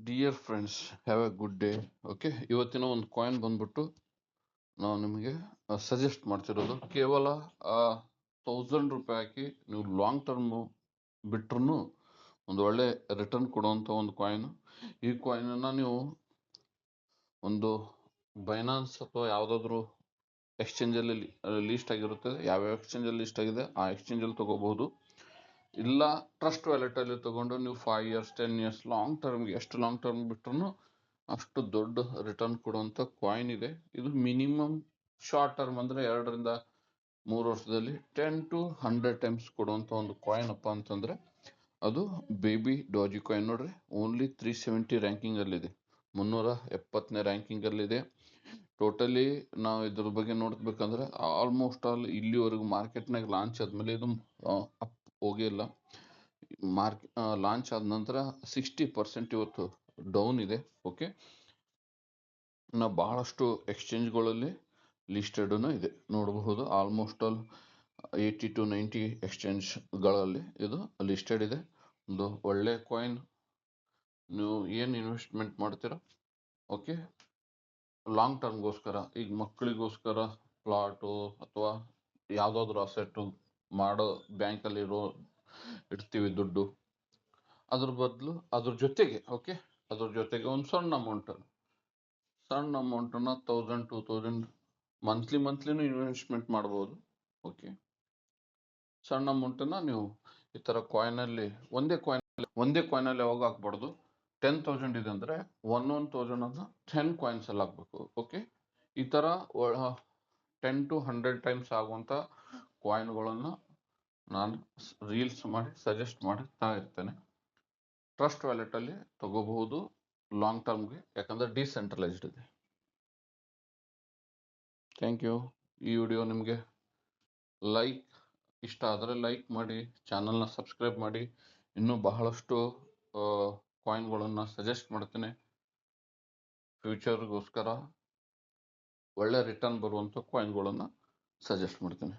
Dear friends, have A good day. Okay, ಇವತ್ತಿನ ಒಂದು coin ಬಂದ್ಬಿಟ್ಟು ನಾವು ನಿಮಗೆ ಸಜೆಸ್ಟ್ ಮಾಡ್ತಿರೋದು ಕೇವಲ 1000 ರೂಪಾಯಿ ಹಾಕಿ ನೀವು ಲಾಂಗ್ ಟರ್ಮ್ ಬಿಟ್ರೂ ಒಂದು ಒಳ್ಳೆ ರಿಟರ್ನ್ ಕೊಡುವಂಥ ಒಂದು ಕಾಯಿನ್. ಈ ಕಾಯಿನನ್ನು ನೀವು ಒಂದು ಬೈನಾನ್ಸ್ ಅಥವಾ ಯಾವುದಾದ್ರೂ ಎಕ್ಸ್ಚೇಂಜಲ್ಲಿ ಲೀಸ್ಟ್ ಆಗಿರುತ್ತದೆ. ಯಾವ್ಯಾವ ಎಕ್ಸ್ಚೇಂಜಲ್ಲಿ ಲೀಸ್ಟ್ ಆಗಿದೆ ಆ ಎಕ್ಸ್ಚೇಂಜಲ್ಲಿ ತೊಗೋಬಹುದು. ಇಲ್ಲ ಟ್ರಸ್ಟ್ ವ್ಯಾಲೆಟಲ್ಲಿ ತೊಗೊಂಡು ನೀವು 5 years 10 years ಲಾಂಗ್ ಟರ್ಮ್ಗೆ ಎಷ್ಟು ಲಾಂಗ್ ಟರ್ಮ್ ಬಿಟ್ರೂ ಅಷ್ಟು ದೊಡ್ಡ ರಿಟರ್ನ್ ಕೊಡುವಂಥ ಕಾಯಿನ್ ಇದೆ. ಇದು ಮಿನಿಮಮ್ ಶಾರ್ಟ್ ಟರ್ಮ್ ಅಂದರೆ 2 ರಿಂದ 3 ವರ್ಷದಲ್ಲಿ 10 to 100 times ಕೊಡುವಂಥ ಒಂದು ಕಾಯಿನ್ ಅಪ್ಪ ಅಂತಂದರೆ ಅದು ಬೇಬಿ ಡಾಜಿ ಕಾಯಿನ್. ನೋಡ್ರಿ, ಓನ್ಲಿ 370 ರ್ಯಾಂಕಿಂಗಲ್ಲಿದೆ, 370ನೇ ರ್ಯಾಂಕಿಂಗಲ್ಲಿದೆ. ಟೋಟಲಿ ನಾವು ಇದ್ರ ಬಗ್ಗೆ ನೋಡ್ಬೇಕಂದ್ರೆ ಆಲ್ಮೋಸ್ಟ್ ಆಲ್ ಇಲ್ಲಿವರೆಗೂ ಮಾರ್ಕೆಟ್ನಾಗ ಲಾಂಚ್ ಆದಮೇಲೆ ಇದು ಅಪ್ ಹೋಗಿಲ್ಲ. ಲಾಂಚ್ ಆದ ನಂತರ 60% ಇವತ್ತು ಡೌನ್ ಇದೆ. ಓಕೆ, ನಾವು ಬಹಳಷ್ಟು ಎಕ್ಸ್ಚೇಂಜ್ಗಳಲ್ಲಿ ಲಿಸ್ಟೆಡೂ ಇದೆ ನೋಡಬಹುದು. ಆಲ್ಮೋಸ್ಟ್ ಆಲ್ 80 to 90 ಎಕ್ಸ್ಚೇಂಜ್ಗಳಲ್ಲಿ ಇದು ಲಿಸ್ಟೆಡ್ ಇದೆ. ಒಂದು ಒಳ್ಳೆ ಕಾಯಿನ್. ನೀವು ಏನು ಇನ್ವೆಸ್ಟ್ಮೆಂಟ್ ಮಾಡ್ತೀರಾ, ಓಕೆ, ಲಾಂಗ್ ಟರ್ಮ್ಗೋಸ್ಕರ, ಈಗ ಮಕ್ಕಳಿಗೋಸ್ಕರ ಪ್ಲಾಟು ಅಥವಾ ಯಾವುದಾದ್ರೂ ಅಸೆಟ್ಟು ಮಾಡೋ ಬ್ಯಾಂಕಲ್ಲಿ ಇಡ್ತೀವಿ ದುಡ್ಡು, ಅದ್ರ ಬದಲು ಅದ್ರ ಜೊತೆಗೆ ಒಂದು ಸಣ್ಣ ಅಮೌಂಟನ್ನು 1000 2000 ಮಂತ್ಲಿನೂ ಇನ್ವೆಸ್ಟ್ಮೆಂಟ್ ಮಾಡ್ಬೋದು. ಓಕೆ, ಸಣ್ಣ ಅಮೌಂಟನ್ನು ನೀವು ಈ ಥರ ಕಾಯಿನಲ್ಲಿ ಒಂದೇ ಕಾಯಿನಲ್ಲಿ ಯಾವಾಗ ಹಾಕ್ಬಾರ್ದು. 10,000 ಇದೆ ಅಂದರೆ 1,000 10 ಕಾಯಿನ್ಸಲ್ಲಿ ಹಾಕಬೇಕು. ಓಕೆ, ಈ ಥರ 10 to 100 times ಆಗುವಂಥ ಕಾಯಿನ್ಗಳನ್ನು ನಾನು ರೀಲ್ಸ್ ಮಾಡಿ ಸಜೆಸ್ಟ್ ಮಾಡ್ತಾ ಇರ್ತೇನೆ. ಟ್ರಸ್ಟ್ ವ್ಯಾಲೆಟಲ್ಲಿ ತಗೋಬಹುದು ಲಾಂಗ್ ಟರ್ಮ್ಗೆ, ಯಾಕಂದರೆ ಡಿಸೆಂಟ್ರಲೈಸ್ಡ್ ಇದೆ. Thank you. ಈ ವಿಡಿಯೋ ನಿಮಗೆ ಇಷ್ಟ ಆದರೆ ಲೈಕ್ ಮಾಡಿ, ಚಾನಲ್ನ ಸಬ್ಸ್ಕ್ರೈಬ್ ಮಾಡಿ. ಇನ್ನೂ ಬಹಳಷ್ಟು ಕಾಯಿನ್ಗಳನ್ನು ಸಜೆಸ್ಟ್ ಮಾಡ್ತೇನೆ. ಫ್ಯೂಚರ್ಗೋಸ್ಕರ ಒಳ್ಳೆ ರಿಟರ್ನ್ ಬರುವಂಥ ಕಾಯಿನ್ಗಳನ್ನು ಸಜೆಸ್ಟ್ ಮಾಡ್ತೇನೆ.